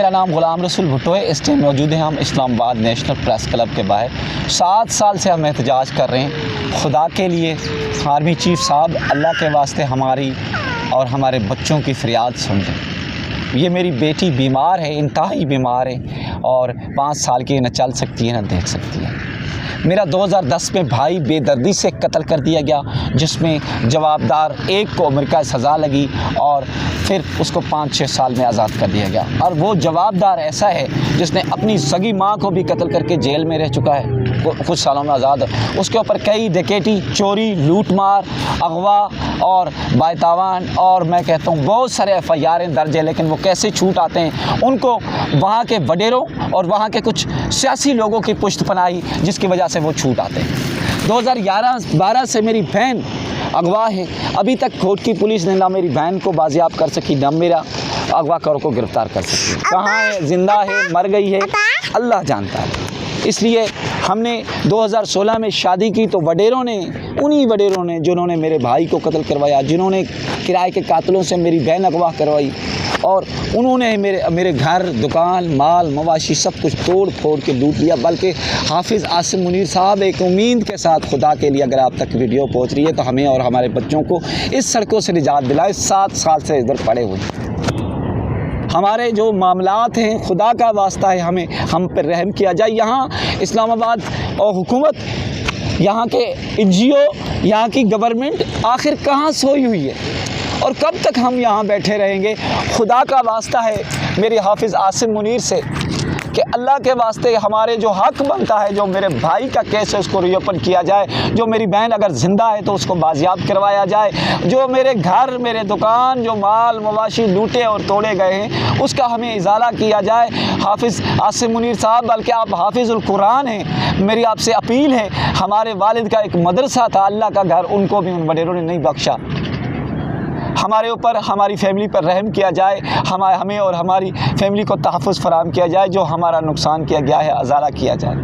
मेरा नाम ग़ुलाम रसूल भुट्टो है। इस टाइम मौजूद हैं हम इस्लामाबाद नेशनल प्रेस क्लब के बाहर। 7 साल से हम एहतजाज कर रहे हैं। खुदा के लिए आर्मी चीफ साहब, अल्लाह के वास्ते हमारी और हमारे बच्चों की फ़रियाद सुन लें। ये मेरी बेटी बीमार है, इंतहाई बीमार है और 5 साल की, न चल सकती है न देख सकती है। मेरा 2010 में भाई बेदर्दी से कत्ल कर दिया गया, जिसमें जवाबदार एक को उम्र कैद सज़ा लगी और फिर उसको 5-6 साल में आज़ाद कर दिया गया। और वो जवाबदार ऐसा है जिसने अपनी सगी माँ को भी कत्ल करके जेल में रह चुका है, कुछ सालों में आज़ाद। उसके ऊपर कई डकैती, चोरी, लूटमार, अगवा और बायतावान और मैं कहता हूँ बहुत सारे FIR दर्ज है। लेकिन वो कैसे छूट आते हैं, उनको वहाँ के वडेरों और वहाँ के कुछ सियासी लोगों की पुश्तपनाही, जिसकी वजह से वो छूट आते हैं। 2011-12 से मेरी बहन अगवा है। अभी तक कोर्ट की पुलिस ने ना मेरी बहन को बाजियाब कर सकी, ना मेरा अगवाकारों को गिरफ़्तार कर सकी। कहाँ है, ज़िंदा है, मर गई है, अल्लाह जानता है। इसलिए हमने 2016 में शादी की तो वडेरों ने, उन्हीं वडेरों ने जिन्होंने मेरे भाई को कत्ल करवाया, जिन्होंने किराए के कातलों से मेरी बहन अगवा करवाई, और उन्होंने मेरे घर, दुकान, माल मवाशी सब कुछ तोड़ फोड़ के लूट लिया। बल्कि हाफिज़ आसिम मुनीर साहब एक उम्मीद के साथ, खुदा के लिए अगर आप तक वीडियो पहुंच रही है तो हमें और हमारे बच्चों को इस सड़कों से निजात दिलाए। 7 साल से इधर पड़े हुए हमारे जो मामलात हैं, खुदा का वास्ता है हम पर रहम किया जाए। यहाँ इस्लामाबाद और हुकूमत, यहाँ के NGO, यहाँ की गवर्नमेंट आखिर कहाँ सोई हुई है और कब तक हम यहाँ बैठे रहेंगे? खुदा का वास्ता है मेरे हाफिज़ आसिम मुनीर से कि अल्लाह के वास्ते हमारे जो हक़ बनता है, जो मेरे भाई का केस है उसको रीओपन किया जाए, जो मेरी बहन अगर ज़िंदा है तो उसको बाजियाब करवाया जाए, जो मेरे घर, मेरे दुकान, जो माल मवाशी लूटे और तोड़े गए हैं उसका हमें इजाला किया जाए। हाफिज़ आसिम मुनीर साहब, बल्कि आप हाफिज़ुल कुरान हैं, मेरी आपसे अपील है। हमारे वालिद का एक मदरसा था, अल्लाह का घर, उनको भी उन वडेरों ने नहीं बख्शा। हमारे ऊपर, हमारी फैमिली पर रहम किया जाए, हमें और हमारी फैमिली को तहफ़्फ़ुज़ फराहम किया जाए, जो हमारा नुकसान किया गया है अज़ाला किया जाए।